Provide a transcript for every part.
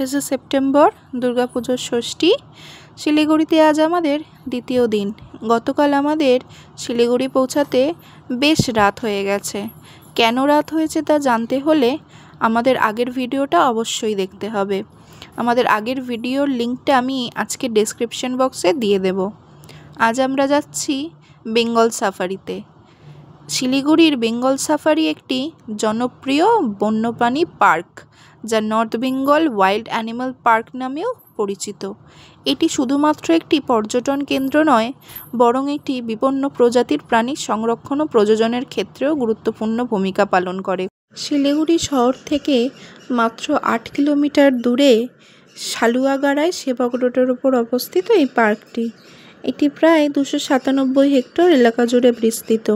28শে September, দুর্গাপুজোর ষষ্ঠী। শিলিগুড়িতে আজ আমাদের দ্বিতীয় দিন। গতকাল আমাদের শিলিগুড়ি পৌঁছাতে বেশ রাত হয়ে গেছে। কেন রাত হয়েছে তা জানতে হলে আমাদের আগের ভিডিওটা অবশ্যই দেখতে হবে। আমাদের আগের ভিডিওর লিঙ্কটা আমি আজকে ডেসক্রিপশন বক্সে দিয়ে দেব। আজ আমরা যাচ্ছি বেঙ্গল সাফারিতে। শিলিগুড়ির বেঙ্গল সাফারি একটি জনপ্রিয় বন্যপ্রাণী পার্ক, যা north Bengal wild animal park নামেও পরিচিত। এটি শুধুমাত্র একটি পর্যটন কেন্দ্র নয়, বরং একটি বিপন্ন প্রজাতির প্রাণী সংরক্ষণ ও প্রযোজনের ক্ষেত্রেও গুরুত্বপূর্ণ ভূমিকা পালন করে। শিলিগুড়ি শহর থেকে মাত্র 8 কিলোমিটার দূরে সালুয়াগাড়ায় সেবক রোডের উপর অবস্থিত এই পার্কটি। এটি প্রায় 297 হেক্টর এলাকা জুড়ে বিস্তৃত।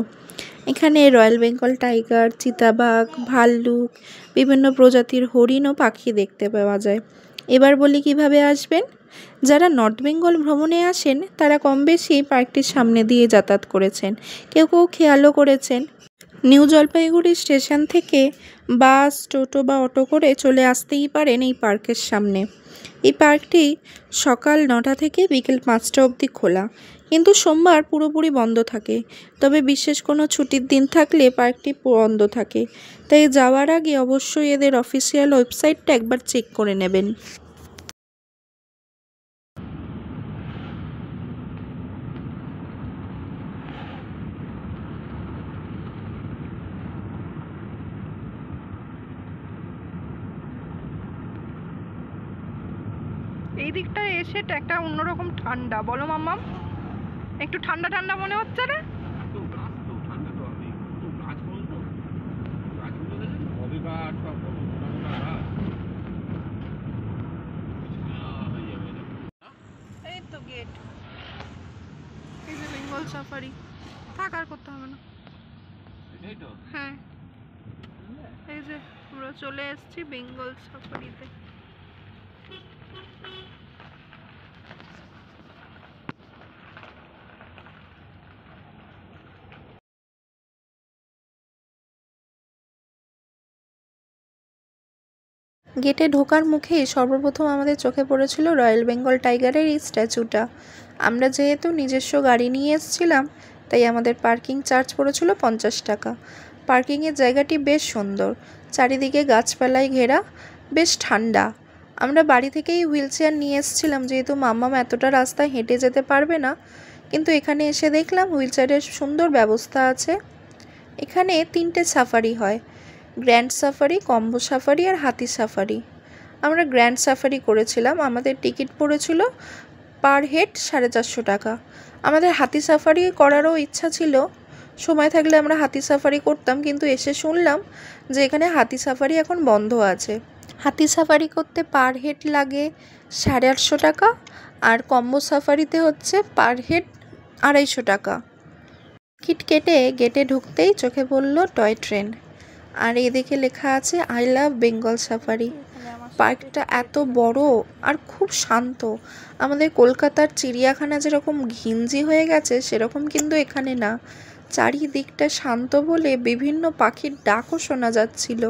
এখানে রয়্যাল বেঙ্গল টাইগার, চিতাবাঘ, ভাল্লুক, বিভিন্ন প্রজাতির হরিণ ও পাখি দেখতে পাওয়া যায়। এবার বলি কিভাবে আসবেন। যারা নর্থ বেঙ্গল ভ্রমণে আসেন তারা কম বেশি পার্কটির সামনে দিয়ে যাতায়াত করেছেন, কেউ কেউ খেয়ালও করেছেন। নিউ জলপাইগুড়ি স্টেশন থেকে বাস, টোটো বা অটো করে চলে আসতেই পারেন এই পার্কের সামনে। এই পার্কটি সকাল 9টা থেকে বিকেল 5টা অবধি খোলা, কিন্তু সোমবার পুরোপুরি বন্ধ থাকে। তবে বিশেষ কোনো ছুটির দিন থাকলে পার্কটি বন্ধ থাকে, তাই যাওয়ার আগে অবশ্যই এদের অফিসিয়াল ওয়েবসাইটটা একবার চেক করে নেবেন। এই দিকটায় এসে একটা অন্যরকম ঠান্ডা, বলো মাম্মাম? একটু ঠান্ডা ঠান্ডা মনে হচ্ছে রে। এই তো গেট, এই যে বেঙ্গল সাফারি। থাক, আর করতে হবে না। হ্যাঁ, এই যে আমরা চলে এসেছি বেঙ্গল সাফারিতে। গেটে ঢোকার মুখেই সর্বপ্রথম আমাদের চোখে পড়েছিল রয়্যাল বেঙ্গল টাইগারের এই স্ট্যাচুটা। আমরা যেহেতু নিজস্ব গাড়ি নিয়ে এসেছিলাম, তাই আমাদের পার্কিং চার্জ পড়েছিল 50 টাকা। পার্কিংয়ের জায়গাটি বেশ সুন্দর, চারিদিকে গাছপালায় ঘেরা, বেশ ঠান্ডা। আমরা বাড়ি থেকেই হুইল চেয়ার নিয়ে এসেছিলাম, যেহেতু মাম্মাম এতটা রাস্তায় হেঁটে যেতে পারবে না, কিন্তু এখানে এসে দেখলাম হুইল চেয়ারের সুন্দর ব্যবস্থা আছে। এখানে 3টে সাফারি হয়: গ্র্যান্ড সাফারি, কম্বো সাফারি আর হাতি সাফারি। আমরা গ্র্যান্ড সাফারি করেছিলাম, আমাদের টিকিট পড়েছিল পার হেড 450 টাকা। আমাদের হাতি সাফারি করারও ইচ্ছা ছিল, সময় থাকলে আমরা হাতি সাফারি করতাম, কিন্তু এসে শুনলাম যে এখানে হাতি সাফারি এখন বন্ধ আছে। হাতি সাফারি করতে পার হেড লাগে 850 টাকা, আর কম্বো সাফারিতে হচ্ছে পার হেড 250 টাকা। টিকিট কেটে গেটে ঢুকতেই চোখে পড়ল টয় ট্রেন, আর এদিকে লেখা আছে আই লাভ বেঙ্গল সাফারি। পার্কটা এত বড় আর খুব শান্ত। আমাদের কলকাতার চিড়িয়াখানা যেরকম ঘিঞ্জি হয়ে গেছে, সেরকম কিন্তু এখানে না। চারিদিকটা শান্ত বলে বিভিন্ন পাখির ডাকও শোনা যাচ্ছিল।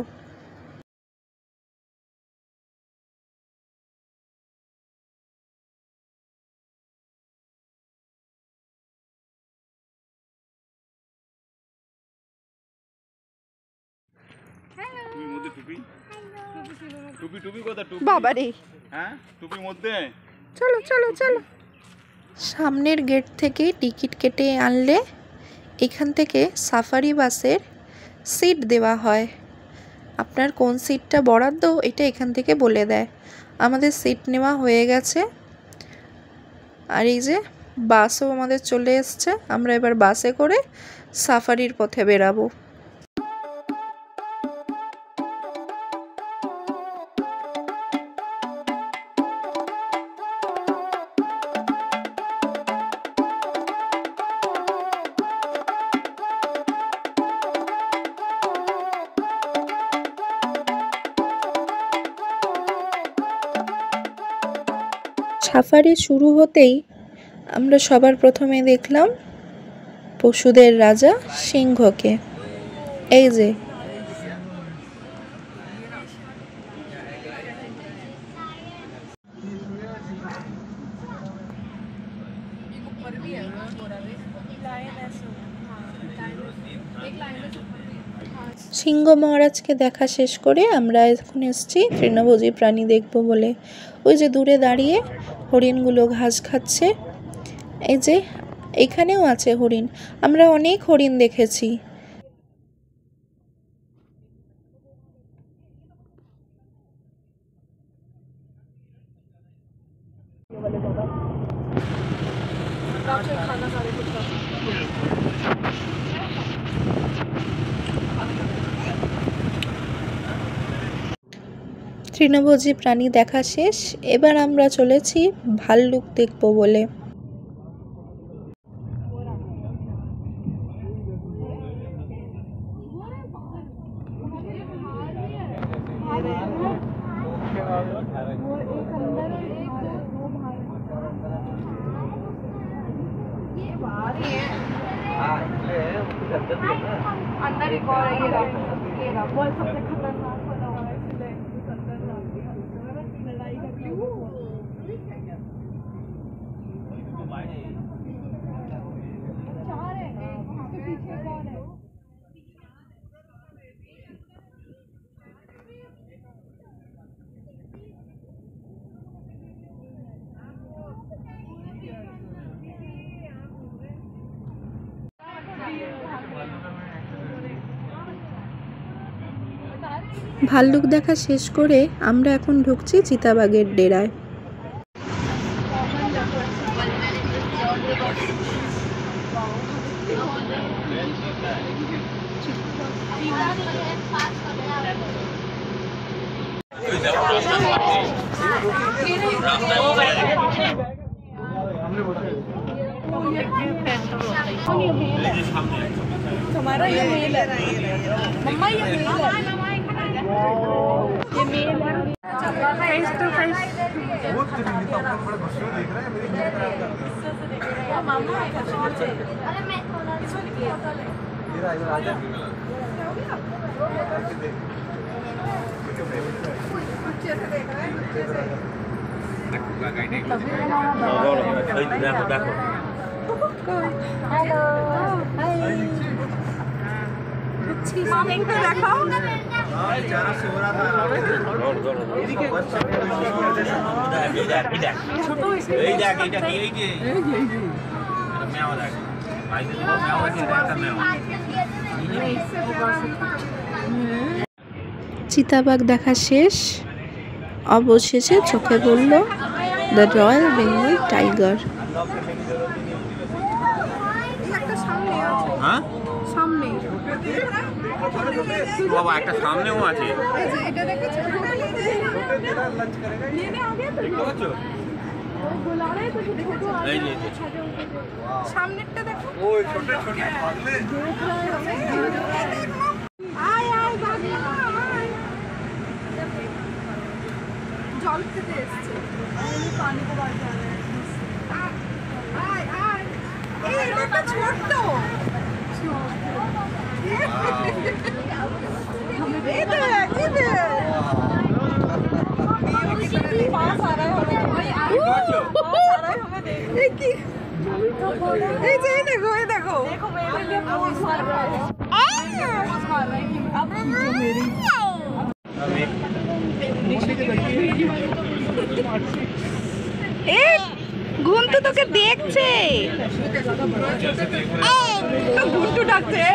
বাবারে, চলো চলো চলো। সামনের গেট থেকে টিকিট কেটে আনলে এখান থেকে সাফারি বাসের সিট দেওয়া হয়। আপনার কোন সিটটা বরাদ্দ এটা এখান থেকে বলে দেয়। আমাদের সিট নেওয়া হয়ে গেছে, আর এই যে বাসও আমাদের চলে এসছে। আমরা এবার বাসে করে সাফারির পথে বেরাবো। সাফারি শুরু হতেই আমরা সবার প্রথমে দেখলাম পশুদের রাজা সিংহকে। এই যে সিংহ মহারাজকে দেখা শেষ করে আমরা এখন এসেছি তৃণভোজী প্রাণী দেখব বলে। ওই যে দূরে দাঁড়িয়ে হরিণগুলো ঘাস খাচ্ছে। এই যে এখানেও আছে হরিণ, আমরা অনেক হরিণ দেখেছি। তৃণভোজী প্রাণী দেখা শেষ, এবার আমরা চলেছি ভাল্লুক দেখব বলে। अंदर एक और है, ये रहा वो सबसे खतरनाक वाला हुआ है, इसलिए खतरनाक लड़ाई का व्यू चार है, इसके पीछे चार है। ভাল্লুক দেখা শেষ করে আমরা এখন ঢুকছি চিতাবাঘের ডেরায়। तुम्हारा ये मेल है, मम्मा ये मेल है, ये मेल है। फेस टू फेस मामा अरे मैं চিতাবাঘ দেখা শেষ, অবশেষে চোখে পড়ল দ্য রয়্যাল বেঙ্গল টাইগার। সামনে বাবা একটা সামনেও আছে, এটা দেখেছো সামনেরটা দেখো, ওই ছোট ছোট আয় আয় বাবা আয়, জল খেতে এসছে, পানি को बाहर जा रहा है, आय आय এই এটা ছোট पास आ रहा है देखो देखो मेरे लिए पोज मार रहा है, पोज मार रहा है अब मेरी ঘুমটু তোকে দেখছে, ঘুমটু ডাকছে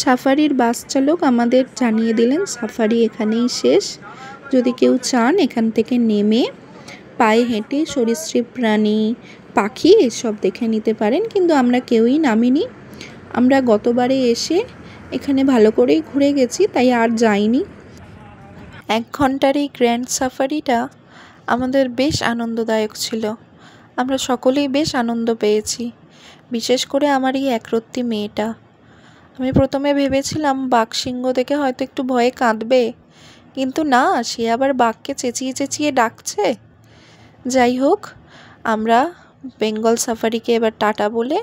সাফারির বাস চালক আমাদের জানিয়ে দিলেন সাফারি এখানেই শেষ। যদি কেউ চান এখান থেকে নেমে পায়ে হেঁটে সরীসৃপ প্রাণী, পাখি এসব দেখে নিতে পারেন, কিন্তু আমরা কেউই নামিনি। আমরা গতবারে এসে এখানে ভালো করেই ঘুরে গেছি, তাই আর যাইনি। 1 ঘন্টার এই গ্র্যান্ড সাফারিটা আমাদের বেশ আনন্দদায়ক ছিল, আমরা সকলেই বেশ আনন্দ পেয়েছি। বিশেষ করে আমার এই একরত্তি মেয়েটা। আমি প্রথমে ভেবেছিলাম বাঘ সিংহ দেখে হয়তো একটু ভয়ে কাঁদবে, কিন্তু না, সে আবার বাঘকে চেঁচিয়ে চেঁচিয়ে ডাকছে। যাই হোক, আমরা বেঙ্গল সাফারিকে এবার টাটা বলে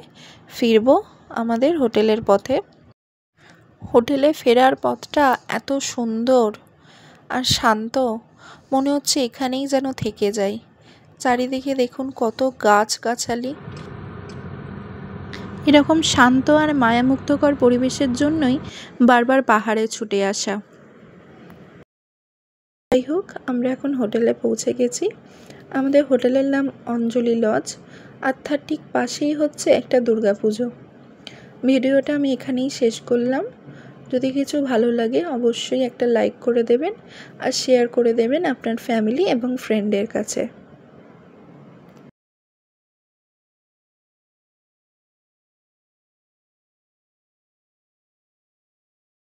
ফিরবো আমাদের হোটেলের পথে। হোটেলে ফেরার পথটা এত সুন্দর আর শান্ত, মনে হচ্ছে এখানেই যেন থেকে যাই। চারিদিকে দেখুন কত গাছগাছালি। এরকম শান্ত আর মায়ামুগ্ধকর পরিবেশের জন্যই বারবার পাহাড়ে ছুটে আসা। যাই হোক, আমরা এখন হোটেলে পৌঁছে গেছি। আমাদের হোটেলের নাম অঞ্জলি লজ, আর তার ঠিক পাশেই হচ্ছে একটা দুর্গাপুজো। ভিডিওটা আমি এখানেই শেষ করলাম। যদি কিছু ভালো লাগে অবশ্যই একটা লাইক করে দেবেন আর শেয়ার করে দেবেন আপনার ফ্যামিলি এবং ফ্রেন্ডের কাছে।